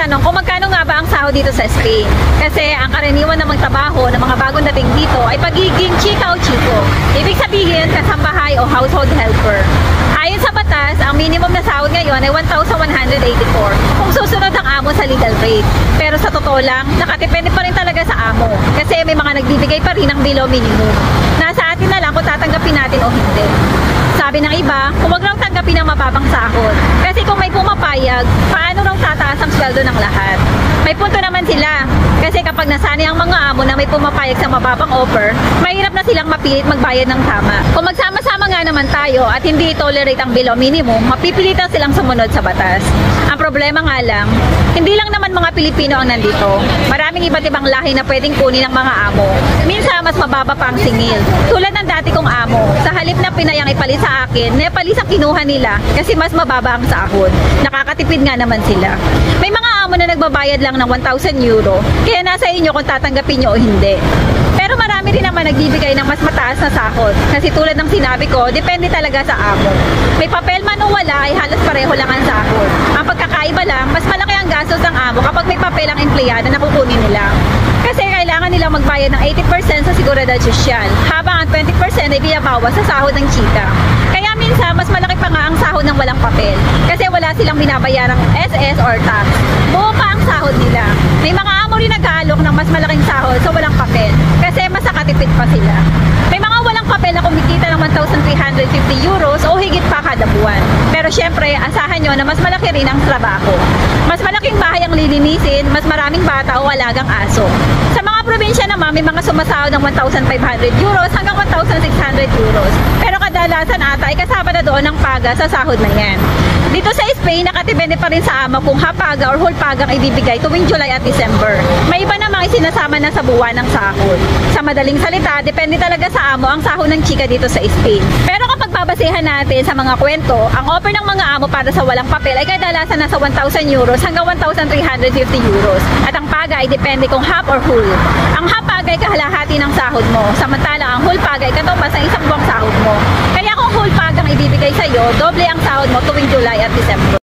magtatanong kung magkano nga ba ang sahod dito sa Spain. Kasi ang karaniwan na magtrabaho ng mga bagong dating dito ay pagiging chika o chico. Ibig sabihin, kasambahay o household helper. Ayon sa batas, ang minimum na sahod ngayon ay 1,184 kung susunod ang amo sa legal rate. Pero sa totoo lang, nakadepende pa rin talaga sa amo kasi may mga nagbibigay pa rin ng below minimum. Nasa atin na lang kung tatanggapin natin o hindi. Sabi ng iba, kung wag raw tanggapin ang mababang sahod. Kasi kung may pumapayag, paano raw tataas ang sweldo ng lahat? May punto naman sila. Kasi kapag nasanay ang mga amo na may pumapayag sa mababang offer, mahirap na silang mapilit magbayad ng tama. Kung magsama-sama nga naman tayo at hindi tolerate ang below minimum, mapipilitan silang sumunod sa batas. Ang problema nga lang, hindi lang naman mga Pilipino ang nandito. Maraming iba't ibang lahi na pwedeng kunin ng mga amo. Minsan, mas mababa pa ang singil. Tulad ng dati kong amo, sa halip na pinayang ipalis sa akin, Nepalese ang kinuha nila kasi mas mababa ang sahod. Nakakatipid nga naman sila. May mga amo na nagbabayad lang ng 1,000 euro, kaya nasa inyo kung tatanggapin nyo o hindi. Pero marami rin naman nagbibigay ng mas mataas na sahod. Kasi tulad ng sinabi ko, depende talaga sa amo. May papel man o wala ay halos pareho lang ang sahod. Ang pagkakaiba lang, mas malaki ang gastos ng amo kapag may papel ang empleyado na kukunin nila. Kasi kailangan nilang magbayad ng 80% sa seguridad sosyal, habang ang 20% ay binabawas sa sahod ng chika. Kaya minsan, mas malaki pa nga ang sahod ng walang papel. Kasi wala silang binabayarang SS or tax. Buo pa ang sahod nila. May mga amo rin nag-aalok ng mas malaking sahod sa walang papel. Kasi mas nakatipid pa sila. May mga walang papel na kumikita ng 1,350 euros o higit pa kada buwan. Pero syempre, asahan nyo na mas malaki rin ang trabaho. Mas malaking bahay ang lilinisin, mas maraming bata o alagang aso. Sa mga probinsya naman, may mga sumasahod ng 1,500 euros hanggang 1,600 euros. Pero kadalasan ata ay kasama na doon ang paga sa sahod na yan. Dito sa Spain, nakatipende pa rin sa amo kung hapaga or whole pagang ibibigay tuwing July at December. May iba namang isinasama na sa buwan ng sahod. Sa madaling salita, depende talaga sa amo ang sahod ng chika dito sa Spain. Pero kapag babasehan natin sa mga kwento, ang offer ng mga amo para sa walang papel ay kadalasan nasa 1,000 euros hanggang 1,350 euros. At ang paga ay depende kung half or whole. Ang half paga ay kahalahati ng sahod mo, samantalang ang whole paga ay katumbas ng isang buwang sahod mo. Kaya kung whole pagang ibibigay sa iyo, doble ang sahod mo tuwing July at December.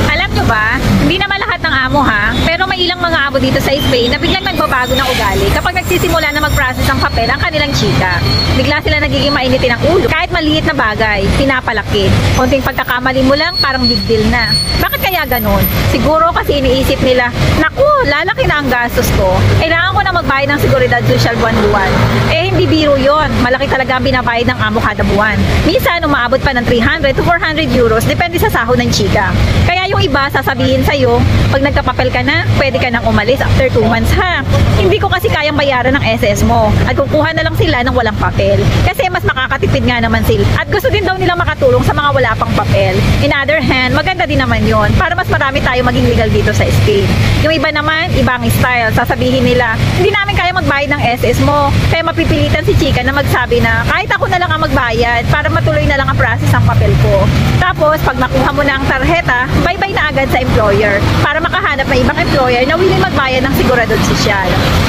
Alam nyo ba, hindi naman lahat ng amo ha, pero may ilang mga amo dito sa Spain na biglang nagbabago ng ugali kapag nagsisimula na mag-process ng papel ang kanilang chika. Bigla sila nagiging mainitin ang ulo. Kahit maliit na bagay, pinapalaki. Konting pagkakamali mo lang, parang big deal na. Bakit kaya ganun? Siguro kasi iniisip nila, naku, lalaki na ang gastos ko. Kailangan ko na magbayad ng seguridad social buwan-buwan. Eh, hindi biro yon. Malaki talaga ang binabayad ng amo kada buwan. Minsan, umaabot pa ng 300 to 400 euros, depende sa sahod ng chika. Kaya yung iba, sasabihin sa'yo, pag nagkapapel ka na, pwede ka nang umalis after 2 months ha. Hindi ko kasi kayang bayaran ng SS mo. At kukuha na lang sila ng walang papel. Kasi mas makakatipid nga naman sila. At gusto din daw nilang makatulong sa mga wala pang papel. In other hand, maganda din naman yon para mas marami tayo maging legal dito sa Spain. Yung iba naman, ibang style. Sasabihin nila, hindi namin kaya magbayad ng SS mo. Kaya mapipilitan si chika na magsabi na kahit ako na lang ang magbayad para matuloy na lang ang process ng papel ko. Tapos, pag nakuha mo na ang tarjeta, bye-bye na agad sa employer para makahanap ng ibang employer na willing magbayad ng seguridad sosyal.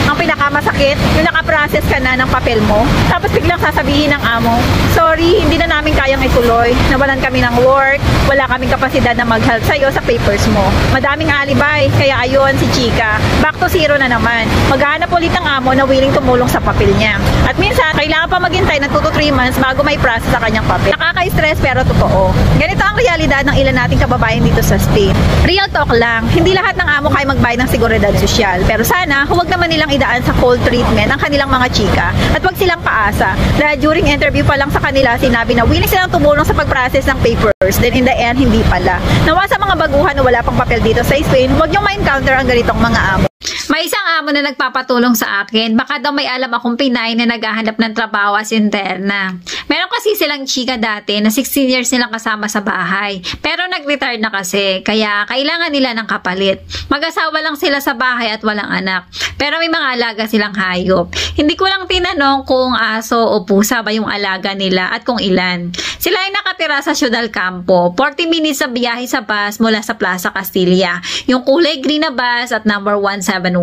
Ang pinakamasakit, yung nakaprocess ka na ng papel mo, tapos biglang sasabihin ng amo, sorry, hindi na namin kayang ituloy, nawalan kami ng work, wala kaming kapasidad na mag-help sa'yo sa papers mo. Madaming alibay, kaya ayun si chika, back to zero na naman. Maghahanap ulit ang amo na willing tumulong sa papel niya. At minsan, kailangan pa maghintay ng 2 to 3 months bago may process sa kanyang papel. Nakaka-stress pero totoo. Ganito ang realidad ng ilan nating kababayan dito sa Spain. Real talk lang, hindi lahat ng amo kaya magbayad ng seguridad sosyal. Pero sana, huwag naman nilang idaan sa cold treatment ang kanilang mga chika at huwag silang paasa. Dahil during interview pa lang sa kanila, sinabi na willing silang tumulong sa pag-process ng papers. Then in the end, hindi pala. Nawa sa mga baguhan na wala pang papel dito sa Spain, huwag niyong ma-encounter ang ganitong mga amo. May isang amo na nagpapatulong sa akin. Baka daw may alam akong Pinay na naghahanap ng trabaho as interna. Meron kasi silang chika dati na 16 years nilang kasama sa bahay. Pero nag-retire na kasi. Kaya kailangan nila ng kapalit. Mag-asawa lang sila sa bahay at walang anak. Pero may mga alaga silang hayop. Hindi ko lang tinanong kung aso o pusa ba yung alaga nila at kung ilan. Sila ay nakatira sa Ciudad Campo. 40 minutes sa biyahe sa bus mula sa Plaza Castilla. Yung kulay green na bus at number 171.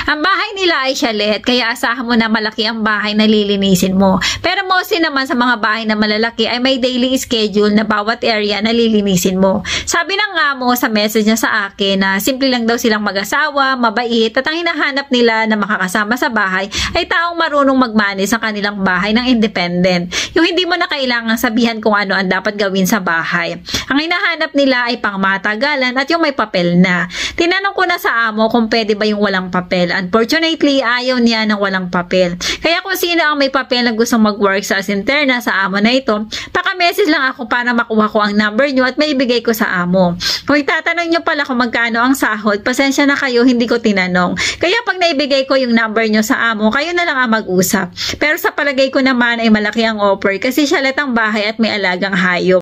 Ang bahay nila ay chalet, kaya asahan mo na malaki ang bahay na lilinisin mo. Pero mostly naman sa mga bahay na malalaki ay may daily schedule na bawat area na lilinisin mo. Sabi ng amo sa message niya sa akin na simple lang daw silang mag-asawa, mabait, at ang hinahanap nila na makakasama sa bahay ay taong marunong mag-manage sa kanilang bahay ng independent. Yung hindi mo na kailangang sabihan kung ano ang dapat gawin sa bahay. Ang hinahanap nila ay pangmatagalan at yung may papel na. Tinanong ko na sa amo kung pwede ba yung walang papel. Unfortunately, ayaw niya ng walang papel. Kaya kung sino ang may papel na gustong mag-work sa interna sa amo na ito, paka-message lang ako para makuha ko ang number nyo at maibigay ko sa amo. Kung itatanong nyo pala kung magkano ang sahod, pasensya na kayo, hindi ko tinanong. Kaya pag naibigay ko yung number nyo sa amo, kayo na lang ang mag-usap. Pero sa palagay ko naman ay malaki ang offer kasi chalet ang bahay at may alagang hayop.